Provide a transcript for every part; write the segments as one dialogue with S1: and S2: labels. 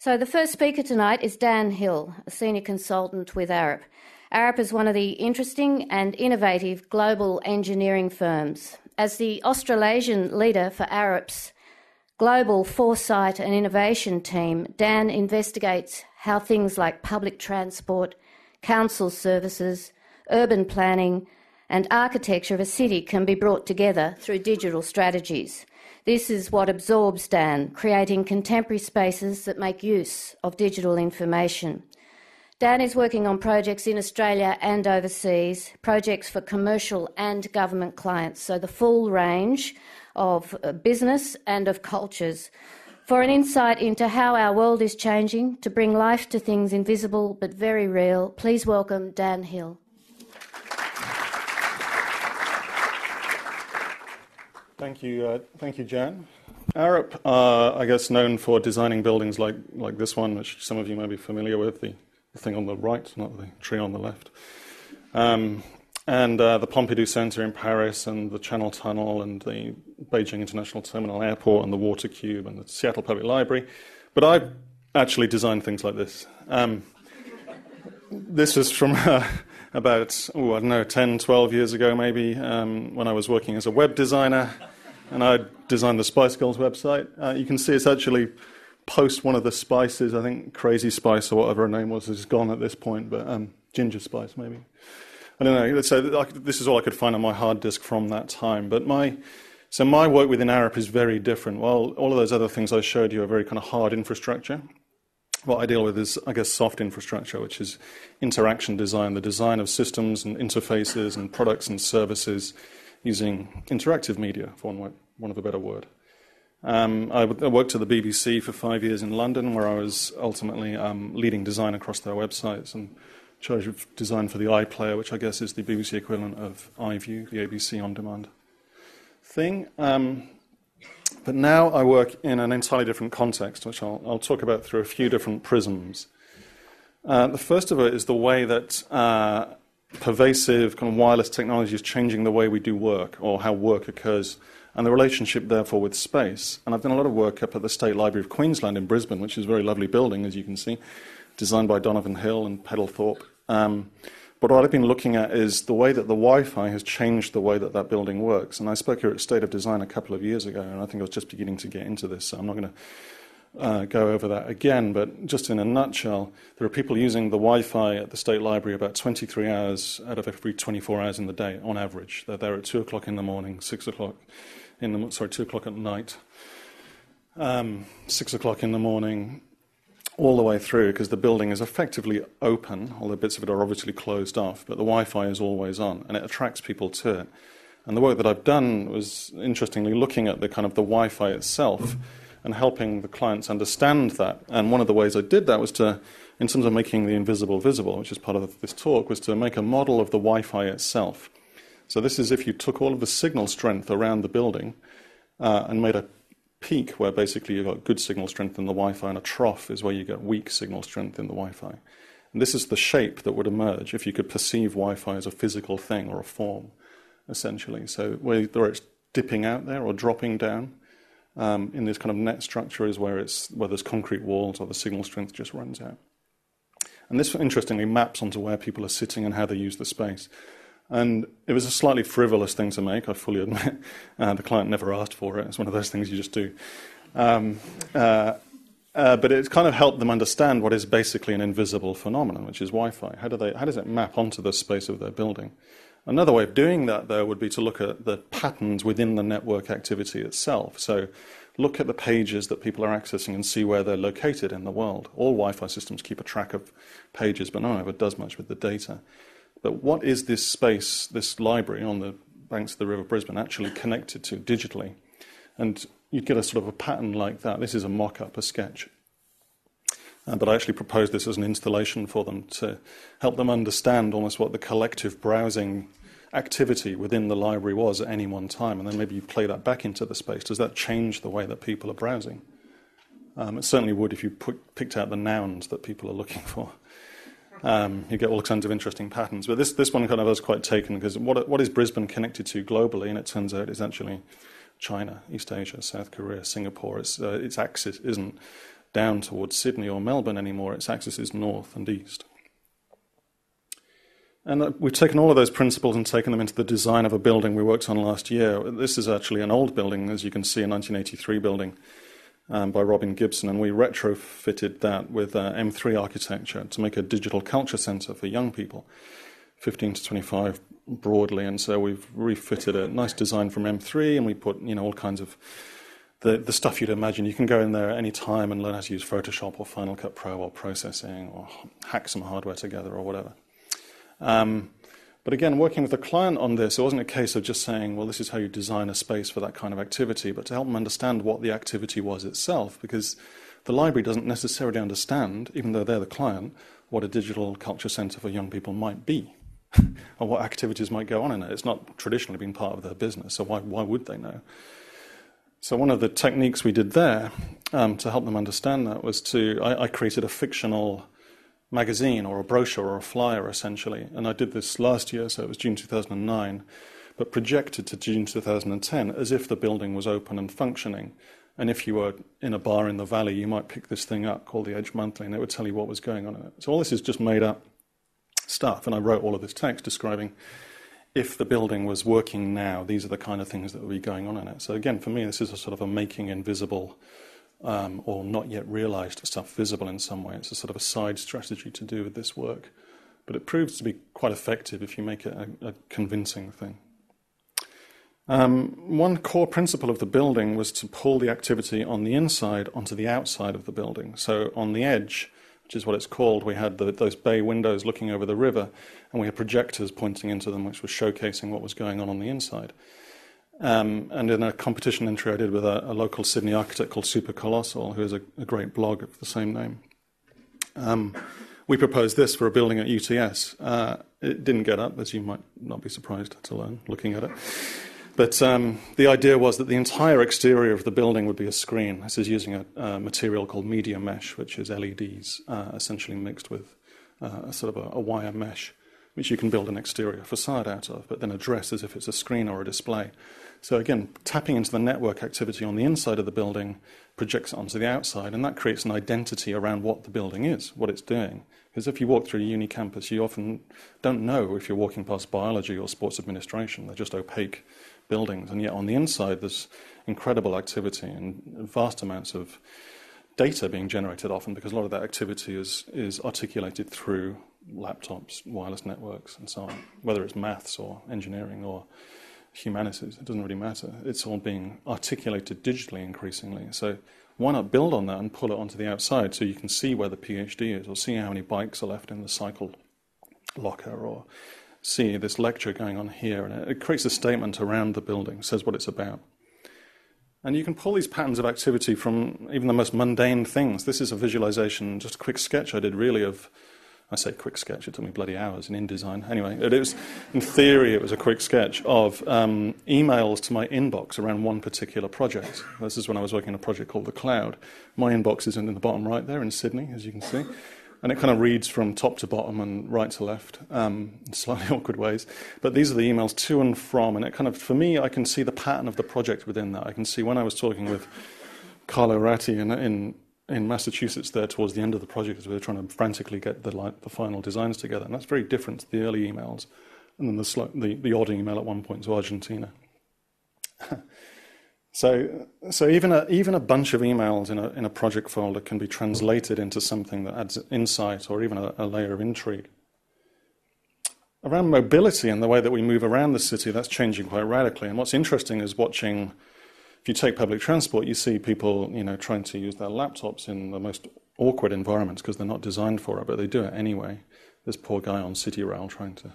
S1: So the first speaker tonight is Dan Hill, a senior consultant with Arup. Arup is one of the interesting and innovative global engineering firms. As the Australasian leader for Arup's global foresight and innovation team, Dan investigates how things like public transport, council services, urban planning and architecture of a city can be brought together through digital strategies. This is what absorbs Dan, creating contemporary spaces that make use of digital information. Dan is working on projects in Australia and overseas, projects for commercial and government clients, so the full range of business and of cultures. For an insight into how our world is changing to bring life to things invisible but very real, please welcome Dan Hill.
S2: Thank you, Jan. Arup are, I guess, known for designing buildings like this one, which some of you may be familiar with, the thing on the right, not the tree on the left, and the Pompidou Centre in Paris, and the Channel Tunnel, and the Beijing International Terminal Airport, and the Water Cube, and the Seattle Public Library. But I actually designed things like this. This was from about, 10, 12 years ago maybe, when I was working as a web designer, and I designed the Spice Girls website. You can see it's actually post one of the spices, I think Crazy Spice or whatever her name was, is gone at this point, but Ginger Spice maybe. I don't know, so this is all I could find on my hard disk from that time. But my work within Arup is very different. Well, all of those other things I showed you are very kind of hard infrastructure. What I deal with is, I guess, soft infrastructure, which is interaction design, the design of systems and interfaces and products and services using interactive media, for want of a better word. I worked at the BBC for 5 years in London, where I was ultimately leading design across their websites and in charge of design for the iPlayer, which I guess is the BBC equivalent of iView, the ABC on-demand thing. But now I work in an entirely different context, which I'll talk about through a few different prisms. The first of it is the way that pervasive kind of wireless technology is changing the way we do work, or how work occurs, and the relationship, therefore, with space. And I've done a lot of work up at the State Library of Queensland in Brisbane, which is a very lovely building, as you can see, designed by Donovan Hill and Peddlethorpe. But what I've been looking at is the way that the Wi-Fi has changed the way that that building works. And I spoke here at State of Design a couple of years ago, and I think I was just beginning to get into this, so I'm not going to go over that again. But just in a nutshell, there are people using the Wi-Fi at the State Library about 23 hours out of every 24 hours in the day, on average. They're there at 2 o'clock in the morning, 2 o'clock at night, 6 o'clock in the morning, all the way through, because the building is effectively open, although bits of it are obviously closed off, but the Wi-Fi is always on, and it attracts people to it. And the work that I've done was, interestingly, looking at the kind of the Wi-Fi itself and helping the clients understand that. And one of the ways I did that was to, in terms of making the invisible visible, which is part of this talk, was to make a model of the Wi-Fi itself. So this is if you took all of the signal strength around the building and made a peak where basically you've got good signal strength in the Wi-Fi, and a trough is where you get weak signal strength in the Wi-Fi. And this is the shape that would emerge if you could perceive Wi-Fi as a physical thing or a form, essentially. So whether it's dipping out there or dropping down in this kind of net structure is where there's concrete walls or the signal strength just runs out. And this, interestingly, maps onto where people are sitting and how they use the space. And it was a slightly frivolous thing to make, I fully admit. The client never asked for it. It's one of those things you just do. But it's kind of helped them understand what is basically an invisible phenomenon, which is Wi-Fi. How does it map onto the space of their building? Another way of doing that, though, would be to look at the patterns within the network activity itself. So look at the pages that people are accessing and see where they're located in the world. All Wi-Fi systems keep a track of pages, but no one ever does much with the data. But what is this space, this library on the banks of the River Brisbane actually connected to digitally? And you'd get a sort of a pattern like that. This is a mock-up, a sketch. But I actually proposed this as an installation for them to help them understand almost what the collective browsing activity within the library was at any one time. And then maybe you play that back into the space. Does that change the way that people are browsing? It certainly would if you picked out the nouns that people are looking for. You get all kinds of interesting patterns. But this one kind of was quite taken, because what is Brisbane connected to globally? And it turns out it's actually China, East Asia, South Korea, Singapore. Its axis isn't down towards Sydney or Melbourne anymore. Its axis is north and east. And we've taken all of those principles and taken them into the design of a building we worked on last year. This is actually an old building, as you can see, a 1983 building by Robin Gibson, and we retrofitted that with M3 architecture to make a digital culture centre for young people, 15 to 25 broadly, and so we've refitted a nice design from M3, and we put all kinds of the stuff you'd imagine. You can go in there at any time and learn how to use Photoshop or Final Cut Pro or processing or hack some hardware together or whatever. But again, working with the client on this, it wasn't a case of just saying, well, this is how you design a space for that kind of activity, but to help them understand what the activity was itself, because the library doesn't necessarily understand, even though they're the client, what a digital culture centre for young people might be, or what activities might go on in it. It's not traditionally been part of their business, so why would they know? So one of the techniques we did there to help them understand that was I created a fictional magazine or a brochure or a flyer, essentially. And I did this last year, so it was June 2009, but projected to June 2010 as if the building was open and functioning. And if you were in a bar in the valley, you might pick this thing up called the Edge Monthly, and it would tell you what was going on in it. So all this is just made up stuff, and I wrote all of this text describing if the building was working now, these are the kind of things that would be going on in it. So again, for me, this is a sort of a making invisible or not yet realized stuff visible in some way. It's a sort of a side strategy to do with this work. But it proves to be quite effective if you make it a convincing thing. One core principle of the building was to pull the activity on the inside onto the outside of the building. So on the edge, which is what it's called, we had those bay windows looking over the river, and we had projectors pointing into them, which was showcasing what was going on the inside. And in a competition entry I did with a local Sydney architect called Super Colossal, who has a great blog of the same name, we proposed this for a building at UTS. It didn't get up, as you might not be surprised to learn looking at it. But the idea was that the entire exterior of the building would be a screen. This is using a material called media mesh, which is LEDs essentially mixed with a sort of a wire mesh, which you can build an exterior facade out of, but then address as if it's a screen or a display. So again, tapping into the network activity on the inside of the building projects it onto the outside, and that creates an identity around what the building is, what it's doing. Because if you walk through a uni campus, you often don't know if you're walking past biology or sports administration. They're just opaque buildings, and yet on the inside there's incredible activity and vast amounts of data being generated often, because a lot of that activity is articulated through laptops, wireless networks, and so on. Whether it's maths or engineering or humanities, it doesn't really matter. It's all being articulated digitally increasingly. So why not build on that and pull it onto the outside so you can see where the PhD is, or see how many bikes are left in the cycle locker, or see this lecture going on here. And it creates a statement around the building, says what it's about. And you can pull these patterns of activity from even the most mundane things. This is a visualization, just a quick sketch I did really of, I say quick sketch, it took me bloody hours in InDesign. Anyway, it was, in theory, it was a quick sketch of emails to my inbox around one particular project. This is when I was working on a project called The Cloud. My inbox is in the bottom right there in Sydney, as you can see. And it kind of reads from top to bottom and right to left, in slightly awkward ways. But these are the emails to and from, and it kind of, for me, I can see the pattern of the project within that. I can see when I was talking with Carlo Ratti in Massachusetts there towards the end of the project, as we were trying to frantically get the final designs together. And that's very different to the early emails, and then the odd email at one point to Argentina. So even a bunch of emails in a project folder can be translated into something that adds insight or even a layer of intrigue. Around mobility and the way that we move around the city, that's changing quite radically. And what's interesting is watching, if you take public transport, you see people, trying to use their laptops in the most awkward environments because they're not designed for it, but they do it anyway. This poor guy on CityRail trying to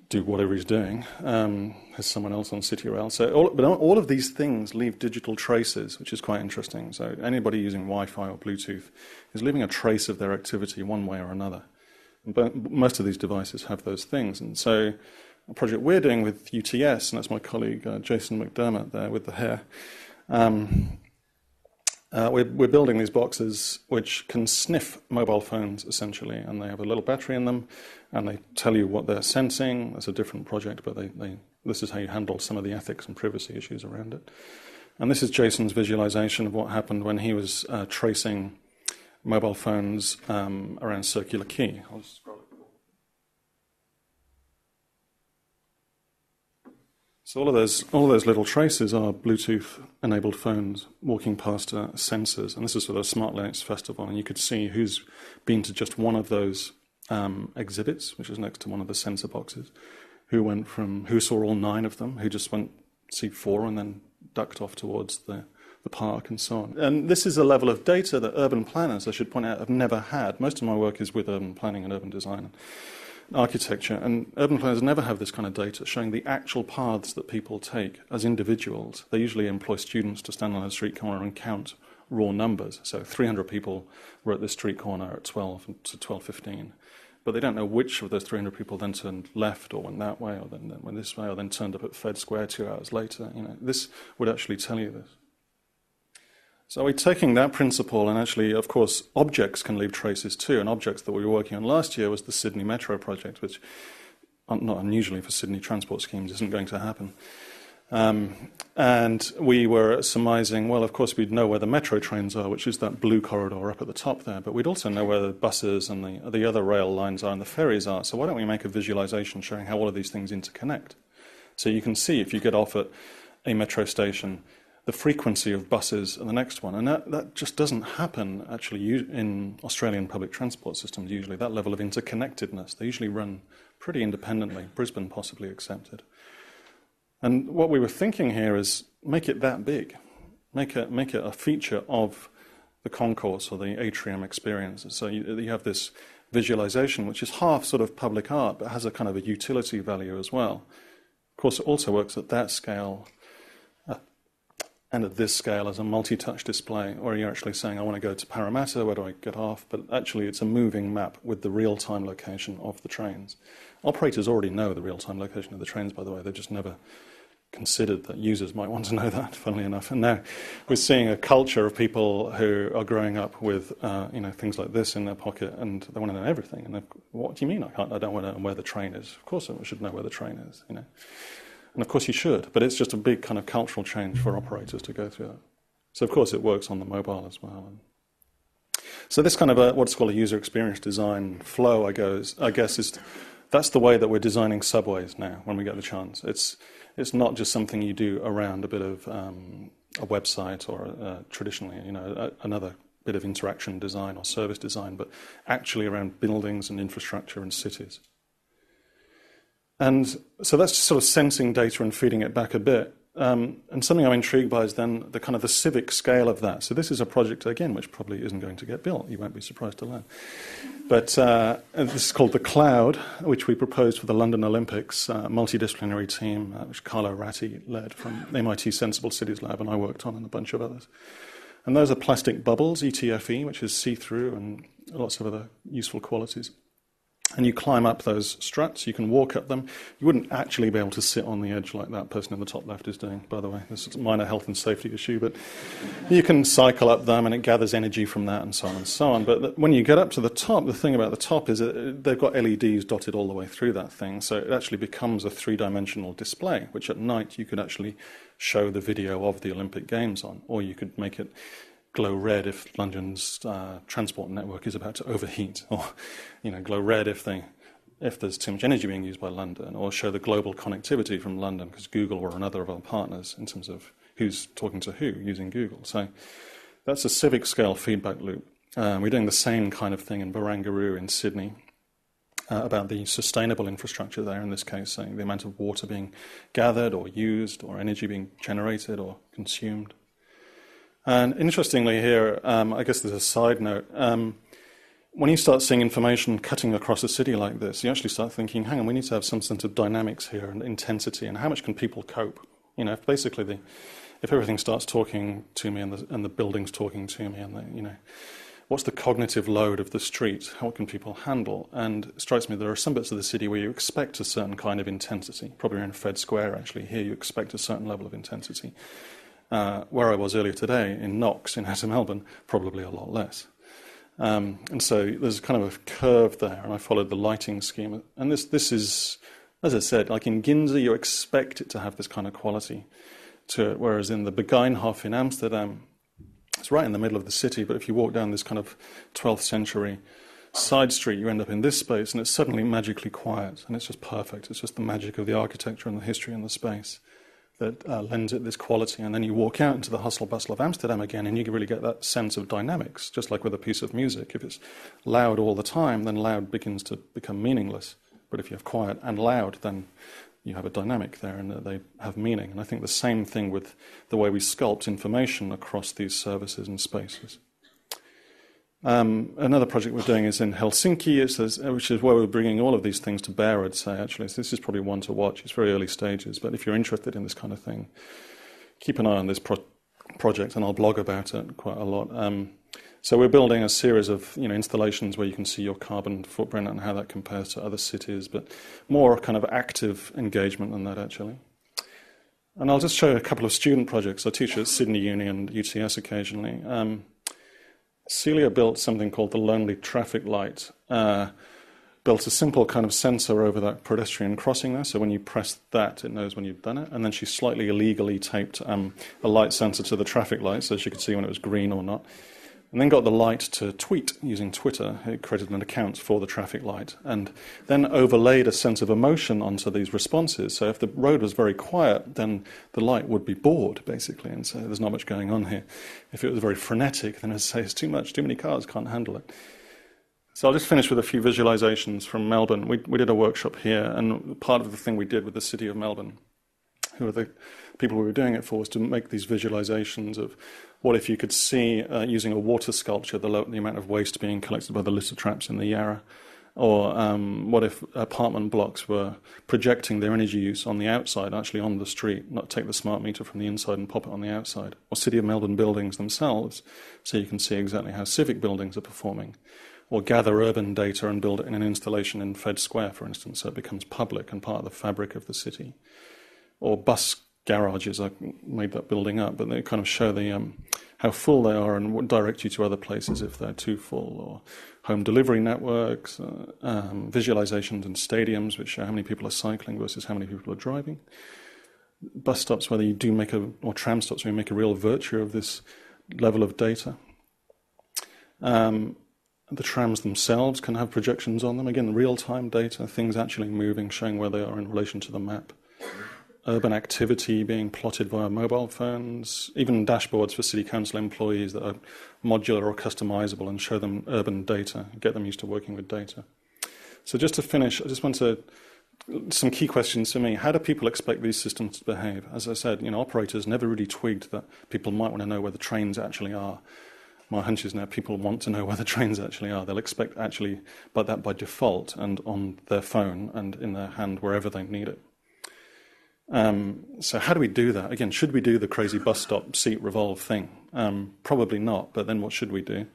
S2: do whatever he's doing, has someone else on CityRail. So all of these things leave digital traces, which is quite interesting. So anybody using Wi-Fi or Bluetooth is leaving a trace of their activity one way or another. But most of these devices have those things. And so a project we're doing with UTS, and that's my colleague Jason McDermott there with the hair, we're building these boxes which can sniff mobile phones, essentially, and they have a little battery in them, and they tell you what they're sensing. That's a different project, but this is how you handle some of the ethics and privacy issues around it. And this is Jason's visualization of what happened when he was tracing mobile phones around Circular Quay. I'll just scroll it. So all of those little traces are Bluetooth-enabled phones walking past sensors, and this is for the Smart Linux Festival, and you could see who's been to just one of those exhibits, which is next to one of the sensor boxes, who saw all 9 of them, who just went see 4 and then ducked off towards the park and so on. And this is a level of data that urban planners, I should point out, have never had. Most of my work is with urban planning and urban design and architecture, and urban planners never have this kind of data showing the actual paths that people take as individuals. They usually employ students to stand on a street corner and count raw numbers. So 300 people were at this street corner at 12 to 12:15. But they don't know which of those 300 people then turned left or went that way or then went this way or then turned up at Fed Square 2 hours later. This would actually tell you this. So we're taking that principle, and actually, of course, objects can leave traces too, and objects that we were working on last year was the Sydney Metro project, which, not unusually for Sydney transport schemes, isn't going to happen. And we were surmising, well, of course, we'd know where the metro trains are, which is that blue corridor up at the top there, but we'd also know where the buses and the other rail lines are and the ferries are, so why don't we make a visualization showing how all of these things interconnect? So you can see, if you get off at a metro station, the frequency of buses and the next one. And that just doesn't happen, actually, in Australian public transport systems, usually, that level of interconnectedness. They usually run pretty independently, Brisbane possibly excepted. And what we were thinking here is make it that big. Make it a feature of the concourse or the atrium experience. So you have this visualization, which is half sort of public art, but has a kind of a utility value as well. Of course, it also works at that scale and at this scale as a multi-touch display, or you're actually saying, I want to go to Parramatta, where do I get off? But actually, it's a moving map with the real-time location of the trains. Operators already know the real-time location of the trains, by the way. They've just never considered that users might want to know that, funnily enough. And now we're seeing a culture of people who are growing up with things like this in their pocket, and they want to know everything. And what do you mean I don't want to know where the train is? Of course I should know where the train is, And of course you should, but it's just a big kind of cultural change for operators to go through that. So of course it works on the mobile as well. So this kind of what's called a user experience design flow, I guess, that's the way that we're designing subways now when we get the chance. It's not just something you do around a bit of a website or traditionally, another bit of interaction design or service design, but actually around buildings and infrastructure and cities. And so that's just sort of sensing data and feeding it back a bit. And something I'm intrigued by is then the kind of the civic scale of that. So this is a project, again, which probably isn't going to get built. You won't be surprised to learn. But this is called The Cloud, which we proposed for the London Olympics, multidisciplinary team, which Carlo Ratti led from MIT Sensible Cities Lab, and I worked on, and a bunch of others. And those are plastic bubbles, ETFE, which is see-through, and lots of other useful qualities. And you climb up those struts, you can walk up them. You wouldn't actually be able to sit on the edge like that person in the top left is doing, by the way. This is a minor health and safety issue, but you can cycle up them and it gathers energy from that and so on and so on. But when you get up to the top, the thing about the top is that they've got LEDs dotted all the way through that thing, so it actually becomes a three-dimensional display, which at night you could actually show the video of the Olympic Games on, or you could make it glow red if London's transport network is about to overheat, or glow red if there's too much energy being used by London, or show the global connectivity from London, because Google or another of our partners in terms of who's talking to who using Google. So that's a civic scale feedback loop. We're doing the same kind of thing in Barangaroo in Sydney about the sustainable infrastructure there, in this case, saying the amount of water being gathered or used or energy being generated or consumed. And interestingly here, I guess there's a side note, when you start seeing information cutting across a city like this, you actually start thinking, hang on, we need to have some sense of dynamics here and intensity, and how much can people cope? If everything starts talking to me and the building's talking to me, and what's the cognitive load of the street? How can people handle? And it strikes me there are some bits of the city where you expect a certain kind of intensity, probably around Fed Square actually. Here you expect a certain level of intensity. Where I was earlier today, in Knox, in Outer Melbourne, probably a lot less. And so there's kind of a curve there, and I followed the lighting scheme. And this is, as I said, like in Ginza, you expect it to have this kind of quality. to it, whereas in the Begijnhof in Amsterdam, it's right in the middle of the city, but if you walk down this kind of 12th century side street, you end up in this space, and it's suddenly magically quiet, and it's just perfect. It's just the magic of the architecture and the history and the space that lends it this quality. And then you walk out into the hustle bustle of Amsterdam again, and you can really get that sense of dynamics, just like with a piece of music. If it's loud all the time, then loud begins to become meaningless. But if you have quiet and loud, then you have a dynamic there, and they have meaning. And I think the same thing with the way we sculpt information across these services and spaces. Another project we're doing is in Helsinki, which is where we're bringing all of these things to bear, I'd say, actually. So this is probably one to watch. It's very early stages, but if you're interested in this kind of thing, keep an eye on this project, and I'll blog about it quite a lot. So we're building a series of installations where you can see your carbon footprint and how that compares to other cities, but more kind of active engagement than that, actually. And I'll just show you a couple of student projects. I teach at Sydney Uni and UTS occasionally. Celia built something called the Lonely Traffic Light, built a simple kind of sensor over that pedestrian crossing there, so when you press that, it knows when you've done it, and then she slightly illegally taped a light sensor to the traffic light so she could see when it was green or not, and then got the light to tweet using Twitter. It created an account for the traffic light, and then overlaid a sense of emotion onto these responses. So if the road was very quiet, then the light would be bored, basically, and so there's not much going on here. If it was very frenetic, then it would say it's too much, too many cars, can't handle it. So I'll just finish with a few visualizations from Melbourne. We did a workshop here, and part of the thing we did with the City of Melbourne, who are the people we were doing it for, was to make these visualizations of what if you could see, using a water sculpture, the amount of waste being collected by the litter traps in the Yarra, or what if apartment blocks were projecting their energy use on the outside, actually on the street, not take the smart meter from the inside and pop it on the outside, or City of Melbourne buildings themselves, so you can see exactly how civic buildings are performing, or gather urban data and build it in an installation in Fed Square, for instance, so it becomes public and part of the fabric of the city. Or bus garages, I made that building up, but they kind of show the how full they are and what direct you to other places if they're too full, or home delivery networks, visualizations in stadiums which show how many people are cycling versus how many people are driving. Bus stops where you do or tram stops where you make a real virtue of this level of data. The trams themselves can have projections on them. Again, real-time data, things actually moving, showing where they are in relation to the map. Urban activity being plotted via mobile phones, even dashboards for city council employees that are modular or customizable and show them urban data, get them used to working with data. So just to finish, I just want some key questions for me. How do people expect these systems to behave? As I said, operators never really twigged that people might want to know where the trains actually are. My hunch is now people want to know where the trains actually are. They'll expect actually that by default and on their phone and in their hand wherever they need it. So how do we do that? Again, should we do the crazy bus stop seat revolve thing? Probably not, but then what should we do?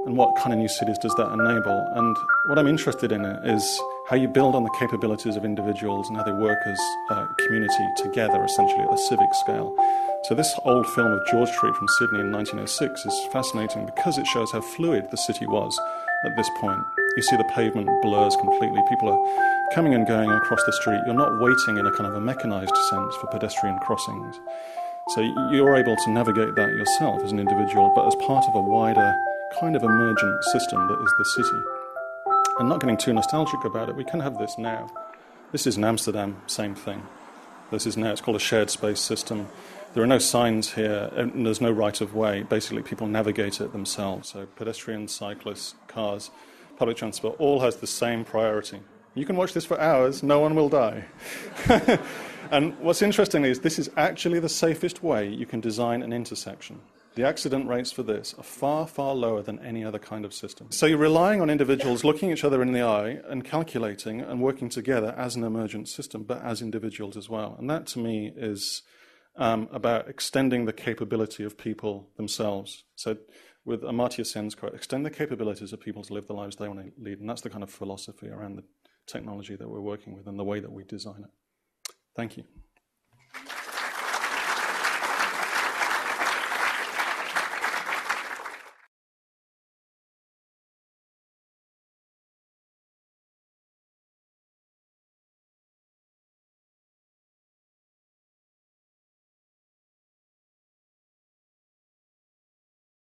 S2: And what kind of new cities does that enable? And what I'm interested in is how you build on the capabilities of individuals and how they work as a community together, essentially at a civic scale. So this old film of George Street from Sydney in 1906 is fascinating because it shows how fluid the city was at this point. You see the pavement blurs completely. People are coming and going across the street. You're not waiting in a kind of a mechanized sense for pedestrian crossings. So you're able to navigate that yourself as an individual, but as part of a wider kind of emergent system that is the city. And not getting too nostalgic about it, we can have this now. This is in Amsterdam, same thing. This is now, it's called a shared space system. There are no signs here, and there's no right-of-way. Basically, people navigate it themselves. So pedestrians, cyclists, cars, public transport, all has the same priority. You can watch this for hours, no one will die. And what's interesting is this is actually the safest way you can design an intersection. The accident rates for this are far, far lower than any other kind of system. So you're relying on individuals looking each other in the eye and calculating and working together as an emergent system, but as individuals as well. And that, to me, is about extending the capability of people themselves. So with Amartya Sen's quote, extend the capabilities of people to live the lives they want to lead. And that's the kind of philosophy around the technology that we're working with and the way that we design it. Thank you.